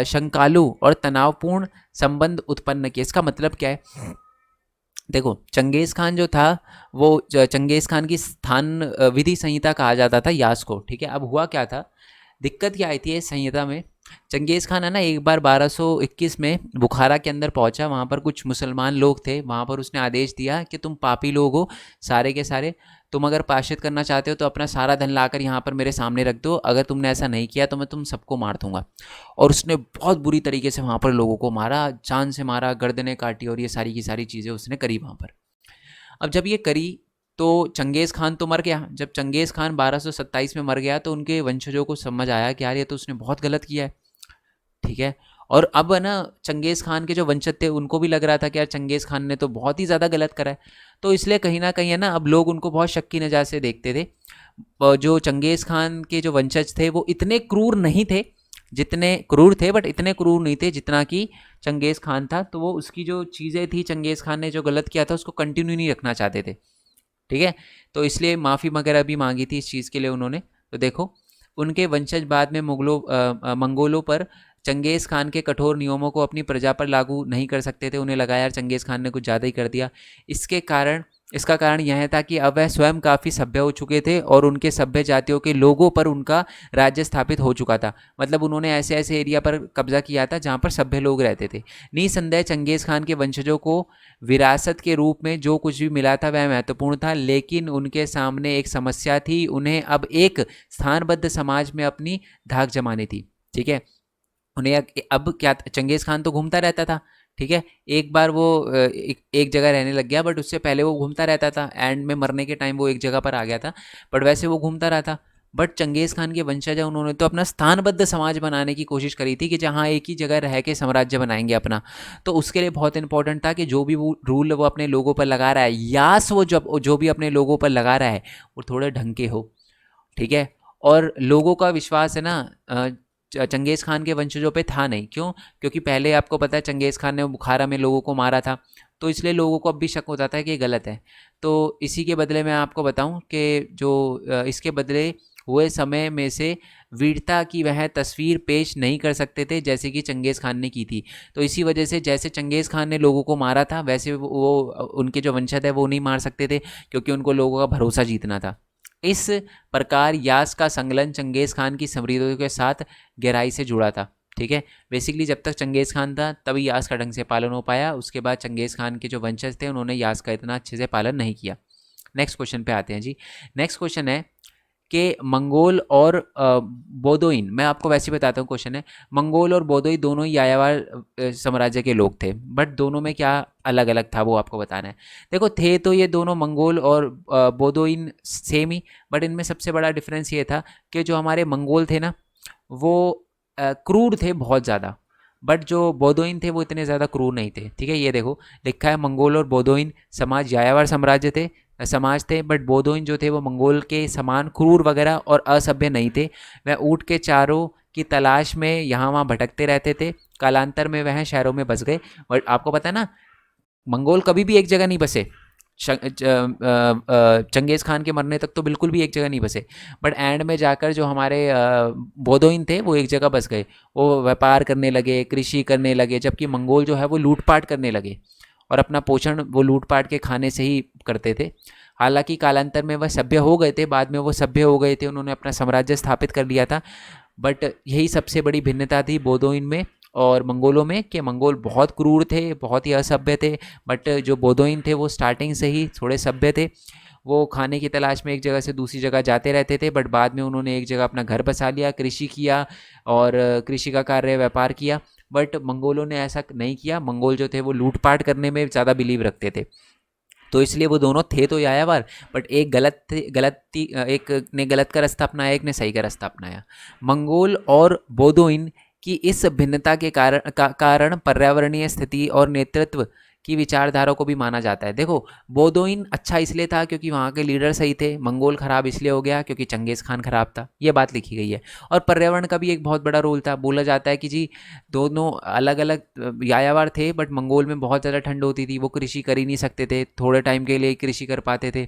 शंकालु और तनावपूर्ण संबंध उत्पन्न किए। इसका मतलब क्या है? देखो, चंगेज़ खान जो था वो चंगेज़ खान की स्थान विधि संहिता कहा जाता था यास को, ठीक है। अब हुआ क्या था, दिक्कत क्या आई थी इस संहिता में? चंगेज़ खान है ना, एक बार 1221 में बुखारा के अंदर पहुंचा, वहाँ पर कुछ मुसलमान लोग थे, वहाँ पर उसने आदेश दिया कि तुम पापी लोग हो सारे के सारे, तुम अगर प्रायश्चित करना चाहते हो तो अपना सारा धन लाकर यहाँ पर मेरे सामने रख दो, अगर तुमने ऐसा नहीं किया तो मैं तुम सबको मार दूंगा। और उसने बहुत बुरी तरीके से वहाँ पर लोगों को मारा, जान से मारा, गर्दनें काटी, और ये सारी की सारी चीज़ें उसने करी वहाँ पर। अब जब ये करी तो चंगेज़ खान तो मर गया। जब चंगेज़ खान 1227 में मर गया तो उनके वंशजों को समझ आया कि यार ये तो उसने बहुत गलत किया है, ठीक है। और अब है ना, चंगेज़ खान के जो वंशज थे उनको भी लग रहा था कि यार चंगेज़ खान ने तो बहुत ही ज़्यादा गलत करा है। तो इसलिए कहीं ना कहीं है ना, अब लोग उनको बहुत शक की नज़र से देखते थे। जो चंगेज़ खान के जो वंशज थे वो इतने क्रूर नहीं थे, जितने क्रूर थे बट इतने क्रूर नहीं थे जितना कि चंगेज़ खान था। तो वो उसकी जो चीज़ें थी, चंगेज़ खान ने जो गलत किया था उसको कंटिन्यू नहीं रखना चाहते थे, ठीक है। तो इसलिए माफ़ी वगैरह भी मांगी थी इस चीज़ के लिए उन्होंने। तो देखो, उनके वंशज बाद में मंगोलों पर चंगेज़ खान के कठोर नियमों को अपनी प्रजा पर लागू नहीं कर सकते थे। उन्हें लगा यार चंगेज़ खान ने कुछ ज़्यादा ही कर दिया। इसका कारण यह था कि अब वह स्वयं काफ़ी सभ्य हो चुके थे और उनके सभ्य जातियों के लोगों पर उनका राज्य स्थापित हो चुका था। मतलब उन्होंने ऐसे ऐसे एरिया पर कब्जा किया था जहाँ पर सभ्य लोग रहते थे। निसंदेह चंगेज़ खान के वंशजों को विरासत के रूप में जो कुछ भी मिला था वह महत्वपूर्ण था, लेकिन उनके सामने एक समस्या थी, उन्हें अब एक स्थानबद्ध समाज में अपनी धाक जमानी थी, ठीक है। उन्हें अब क्या, चंगेज़ खान तो घूमता रहता था, ठीक है। एक बार वो एक जगह रहने लग गया, बट उससे पहले वो घूमता रहता था। एंड में मरने के टाइम वो एक जगह पर आ गया था, बट वैसे वो घूमता रहा था। बट चंगेज़ खान के वंशज हैं, उन्होंने तो अपना स्थानबद्ध समाज बनाने की कोशिश करी थी कि जहाँ एक ही जगह रह के साम्राज्य बनाएंगे अपना। तो उसके लिए बहुत इंपॉर्टेंट था कि जो भी वो रूल वो अपने लोगों पर लगा रहा है, यास वो जो भी अपने लोगों पर लगा रहा है वो थोड़े ढंग के हो, ठीक है। और लोगों का विश्वास है ना चंगेज़ खान के वंशजों पे था नहीं। क्यों? क्योंकि पहले आपको पता है चंगेज़ खान ने बुखारा में लोगों को मारा था, तो इसलिए लोगों को अब भी शक हो जाता है कि ये गलत है। तो इसी के बदले मैं आपको बताऊं कि जो इसके बदले हुए समय में से वीरता की वह तस्वीर पेश नहीं कर सकते थे जैसे कि चंगेज़ खान ने की थी। तो इसी वजह से जैसे चंगेज़ खान ने लोगों को मारा था वैसे वो उनके जो वंशज है वो नहीं मार सकते थे, क्योंकि उनको लोगों का भरोसा जीतना था। इस प्रकार यास का संकलन चंगेज़ खान की समृद्धियों के साथ गहराई से जुड़ा था, ठीक है। बेसिकली जब तक चंगेज़ खान था तभी यास का ढंग से पालन हो पाया, उसके बाद चंगेज़ खान के जो वंशज थे उन्होंने यास का इतना अच्छे से पालन नहीं किया। नेक्स्ट क्वेश्चन पे आते हैं जी। नेक्स्ट क्वेश्चन है कि मंगोल और बोदोइन, मैं आपको वैसे ही बताता हूँ, क्वेश्चन है, मंगोल और बोदोई दोनों ही यायावर साम्राज्य के लोग थे, बट दोनों में क्या अलग अलग था वो आपको बताना है। देखो थे तो ये दोनों मंगोल और बोदोइन सेम ही, बट इनमें सबसे बड़ा डिफरेंस ये था कि जो हमारे मंगोल थे ना वो क्रूर थे बहुत ज़्यादा, बट जो बोदोइन थे वो इतने ज़्यादा क्रूर नहीं थे। ठीक है, ये देखो लिखा है मंगोल और बोदोइन समाज यायावर साम्राज्य थे, समाज थे, बट बोदोइन जो थे वो मंगोल के समान क्रूर वगैरह और असभ्य नहीं थे। वह ऊँट के चारों की तलाश में यहाँ वहाँ भटकते रहते थे, कालांतर में वह शहरों में बस गए। और आपको पता है ना, मंगोल कभी भी एक जगह नहीं बसे, चंगेज़ खान के मरने तक तो बिल्कुल भी एक जगह नहीं बसे, बट एंड में जाकर जो हमारे बोदोइन थे वो एक जगह बस गए। वो व्यापार करने लगे, कृषि करने लगे, जबकि मंगोल जो है वो लूटपाट करने लगे और अपना पोषण वो लूटपाट के खाने से ही करते थे। हालांकि कालांतर में वह सभ्य हो गए थे, बाद में वो सभ्य हो गए थे, उन्होंने अपना साम्राज्य स्थापित कर लिया था, बट यही सबसे बड़ी भिन्नता थी बोदोइन में और मंगोलों में, कि मंगोल बहुत क्रूर थे, बहुत ही असभ्य थे, बट जो बोदोइन थे वो स्टार्टिंग से ही थोड़े सभ्य थे। वो खाने की तलाश में एक जगह से दूसरी जगह जाते रहते थे, बट बाद में उन्होंने एक जगह अपना घर बसा लिया, कृषि किया और कृषि का कार्य व्यापार किया। बट मंगोलों ने ऐसा नहीं किया, मंगोल जो थे वो लूटपाट करने में ज़्यादा बिलीव रखते थे, तो इसलिए वो दोनों थे तो यायावर, बट एक एक ने गलत का रास्ता अपनाया, एक ने सही का रास्ता अपनाया। मंगोल और बोदोइन की इस भिन्नता के कारण पर्यावरणीय स्थिति और नेतृत्व की विचारधारा को भी माना जाता है। देखो बोदोइन अच्छा इसलिए था क्योंकि वहाँ के लीडर सही थे, मंगोल खराब इसलिए हो गया क्योंकि चंगेज़ खान खराब था, ये बात लिखी गई है। और पर्यावरण का भी एक बहुत बड़ा रोल था, बोला जाता है कि जी दोनों अलग अलग यायावर थे, बट मंगोल में बहुत ज़्यादा ठंड होती थी, वो कृषि कर ही नहीं सकते थे, थोड़े टाइम के लिए कृषि कर पाते थे।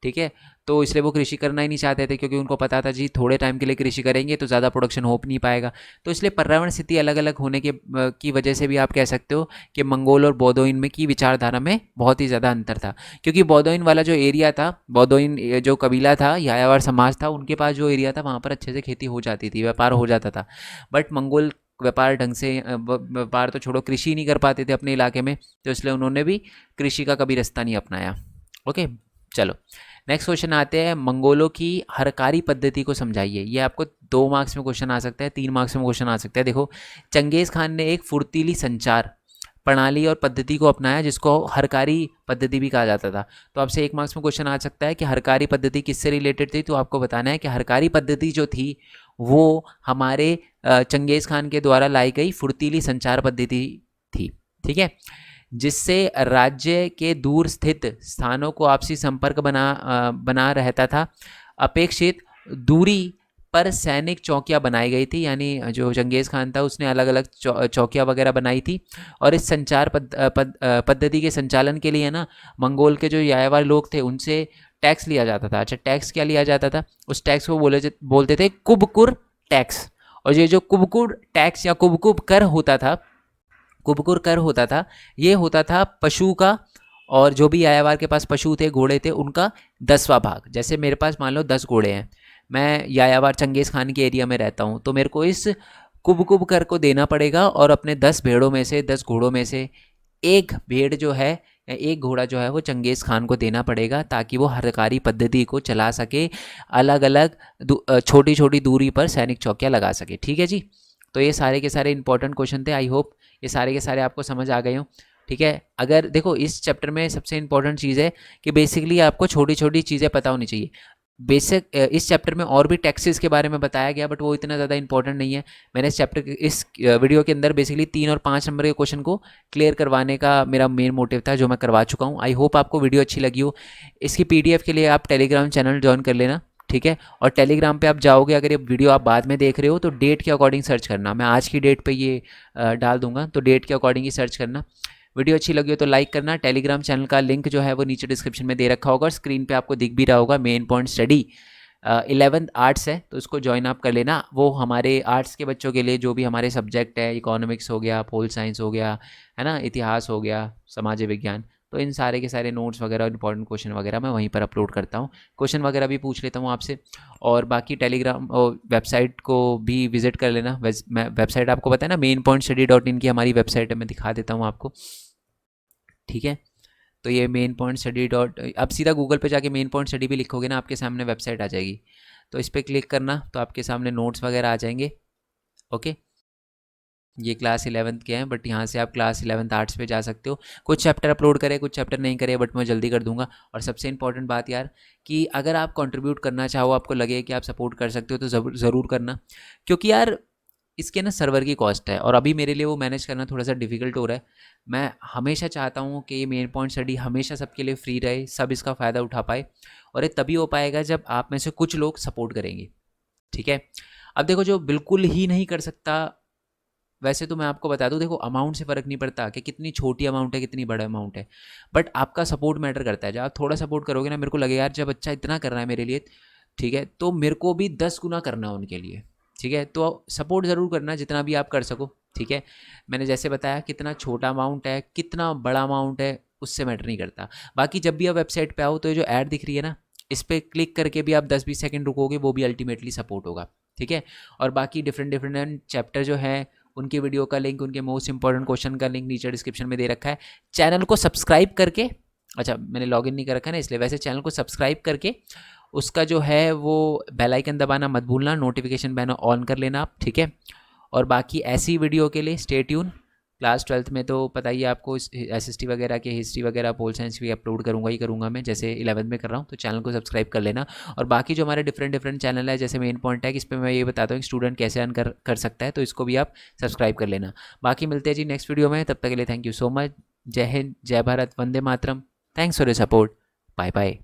ठीक है, तो इसलिए वो कृषि करना ही नहीं चाहते थे, क्योंकि उनको पता था जी थोड़े टाइम के लिए कृषि करेंगे तो ज़्यादा प्रोडक्शन हो नहीं पाएगा। तो इसलिए पर्यावरण स्थिति अलग अलग होने के की वजह से भी आप कह सकते हो कि मंगोल और बोदोइन में की विचारधारा में बहुत ही ज़्यादा अंतर था। क्योंकि बोदोइन वाला जो एरिया था, बोदोइन जो कबीला था, यायावर समाज था, उनके पास जो एरिया था वहाँ पर अच्छे से खेती हो जाती थी, व्यापार हो जाता था। बट मंगोल व्यापार ढंग से व्यापार तो छोड़ो, कृषि नहीं कर पाते थे अपने इलाके में, तो इसलिए उन्होंने भी कृषि का कभी रास्ता नहीं अपनाया। ओके, चलो नेक्स्ट क्वेश्चन आते हैं, मंगोलों की हरकारी पद्धति को समझाइए। ये आपको 2 मार्क्स में क्वेश्चन आ सकता है, 3 मार्क्स में क्वेश्चन आ सकता है। देखो चंगेज़ खान ने एक फुर्तीली संचार प्रणाली और पद्धति को अपनाया जिसको हरकारी पद्धति भी कहा जाता था। तो आपसे 1 मार्क्स में क्वेश्चन आ सकता है कि हरकारी पद्धति किससे रिलेटेड थी, तो आपको बताना है कि हरकारी पद्धति जो थी वो हमारे चंगेज़ खान के द्वारा लाई गई फुर्तीली संचार पद्धति थी। ठीक है, जिससे राज्य के दूर स्थित स्थानों को आपसी संपर्क बना रहता था। अपेक्षित दूरी पर सैनिक चौकियां बनाई गई थी, यानी जो चंगेज़ खान था उसने अलग अलग चौकियां वगैरह बनाई थी। और इस संचार पद्धति के संचालन के लिए ना मंगोल के जो यायावर लोग थे उनसे टैक्स लिया जाता था। अच्छा, टैक्स क्या लिया जाता था? उस टैक्स को बोलते थे कुबकुर टैक्स। और ये जो कुबकुर टैक्स या कुबकुब कर होता था, कुबकुर कर होता था, ये होता था पशु का, और जो भी यायावर के पास पशु थे, घोड़े थे, उनका 10वां भाग। जैसे मेरे पास मान लो 10 घोड़े हैं, मैं यायावर चंगेज़ खान के एरिया में रहता हूँ, तो मेरे को इस कुबकुब कर को देना पड़ेगा, और अपने 10 भेड़ों में से, 10 घोड़ों में से एक भेड़ जो है या एक घोड़ा जो है वो चंगेज़ खान को देना पड़ेगा, ताकि वो हरकारी पद्धति को चला सके, अलग अलग छोटी छोटी दूरी पर सैनिक चौकियाँ लगा सके। ठीक है जी, तो ये सारे के सारे इंपॉर्टेंट क्वेश्चन थे। आई होप ये सारे के सारे आपको समझ आ गए हो। ठीक है, अगर देखो इस चैप्टर में सबसे इंपॉर्टेंट चीज़ है कि बेसिकली आपको छोटी छोटी चीज़ें पता होनी चाहिए। बेसिक इस चैप्टर में और भी टैक्सेस के बारे में बताया गया, बट वो इतना ज़्यादा इंपॉर्टेंट नहीं है। मैंने इस वीडियो के अंदर बेसिकली 3 और 5 नंबर के क्वेश्चन को क्लियर करवाने का मेरा मेन मोटिव था, जो मैं करवा चुका हूँ। आई होप आपको वीडियो अच्छी लगी हो। इसकी PDF के लिए आप टेलीग्राम चैनल ज्वाइन कर लेना। ठीक है, और टेलीग्राम पे आप जाओगे, अगर ये वीडियो आप बाद में देख रहे हो तो डेट के अकॉर्डिंग सर्च करना, मैं आज की डेट पे ये डाल दूंगा, तो डेट के अकॉर्डिंग ही सर्च करना। वीडियो अच्छी लगी हो तो लाइक करना। टेलीग्राम चैनल का लिंक जो है वो नीचे डिस्क्रिप्शन में दे रखा होगा, और स्क्रीन पे आपको दिख भी रहा होगा। Main point study 11th arts है, तो उसको ज्वाइन आप कर लेना। वो हमारे आर्ट्स के बच्चों के लिए जो भी हमारे सब्जेक्ट है, इकोनॉमिक्स हो गया, पोल साइंस हो गया, है ना, इतिहास हो गया, समाज विज्ञान, तो इन सारे के सारे नोट्स वगैरह, इंपॉर्टेंट क्वेश्चन वगैरह मैं वहीं पर अपलोड करता हूँ। क्वेश्चन वगैरह भी पूछ लेता हूँ आपसे। और बाकी टेलीग्राम और वेबसाइट को भी विजिट कर लेना। वेबसाइट आपको पता है ना, mainpointstudy.in की हमारी वेबसाइट है, मैं दिखा देता हूँ आपको। ठीक है, तो ये मेन पॉइंट स्टडी डॉट, अब सीधा गूगल पे जाके मेन पॉइंट स्टडी भी लिखोगे ना, आपके सामने वेबसाइट आ जाएगी। तो इस पर क्लिक करना तो आपके सामने नोट्स वगैरह आ जाएंगे। ओके, ये क्लास 11th के हैं, बट यहाँ से आप क्लास 11th आर्ट्स पे जा सकते हो। कुछ चैप्टर अपलोड करें, कुछ चैप्टर नहीं करे, बट मैं जल्दी कर दूंगा। और सबसे इंपॉर्टेंट बात यार, कि अगर आप कंट्रीब्यूट करना चाहो, आपको लगे कि आप सपोर्ट कर सकते हो, तो ज़रूर करना। क्योंकि यार इसके ना सर्वर की कॉस्ट है, और अभी मेरे लिए वो मैनेज करना थोड़ा सा डिफिकल्ट हो रहा है। मैं हमेशा चाहता हूँ कि ये मेन पॉइंट स्टडी हमेशा सबके लिए फ्री रहे, सब इसका फ़ायदा उठा पाए, और ये तभी हो पाएगा जब आप में से कुछ लोग सपोर्ट करेंगे। ठीक है, अब देखो, जो बिल्कुल ही नहीं कर सकता, वैसे तो मैं आपको बता दूं, देखो अमाउंट से फ़र्क नहीं पड़ता कि कितनी छोटी अमाउंट है कितनी बड़ा अमाउंट है, बट आपका सपोर्ट मैटर करता है। जब आप थोड़ा सपोर्ट करोगे ना, मेरे को लगे यार जब बच्चा इतना कर रहा है मेरे लिए, ठीक है, तो मेरे को भी 10 गुना करना है उनके लिए। ठीक है, तो सपोर्ट ज़रूर करना जितना भी आप कर सको। ठीक है, मैंने जैसे बताया, कितना छोटा अमाउंट है कितना बड़ा अमाउंट है उससे मैटर नहीं करता। बाकी जब भी आप वेबसाइट पे आओ, तो ये जो ऐड दिख रही है ना, इस पर क्लिक करके भी आप 10-20 सेकंड रुकोगे, वो भी अल्टीमेटली सपोर्ट होगा। ठीक है, और बाकी डिफरेंट डिफरेंट चैप्टर जो है, उनके वीडियो का लिंक, उनके मोस्ट इंपॉर्टेंट क्वेश्चन का लिंक नीचे डिस्क्रिप्शन में दे रखा है। चैनल को सब्सक्राइब करके, अच्छा मैंने लॉगिन नहीं कर रखा है ना इसलिए, वैसे चैनल को सब्सक्राइब करके उसका जो है वो बेल आइकन दबाना मत भूलना, नोटिफिकेशन बैन ऑन कर लेना आप। ठीक है, और बाकी ऐसी वीडियो के लिए स्टे ट्यून। क्लास 12th में तो पता ही है आपको, एसएसटी वगैरह के हिस्ट्री वगैरह पोल साइंस भी अपलोड करूँगा ही करूँगा मैं, जैसे 11th में कर रहा हूँ, तो चैनल को सब्सक्राइब कर लेना। और बाकी जो हमारे डिफरेंट डिफरेंट चैनल है, जैसे मेन पॉइंट है कि इस पर मैं ये बताता हूँ कि स्टूडेंट कैसे अर्न कर सकता है, तो इसको भी आप सब्सक्राइब कर लेना। बाकी मिलते हैं जी नेक्स्ट वीडियो में, तब तक के लिए थैंक यू सो मच। जय हिंद, जय भारत, वंदे मातरम। Thanks for your support. Bye bye.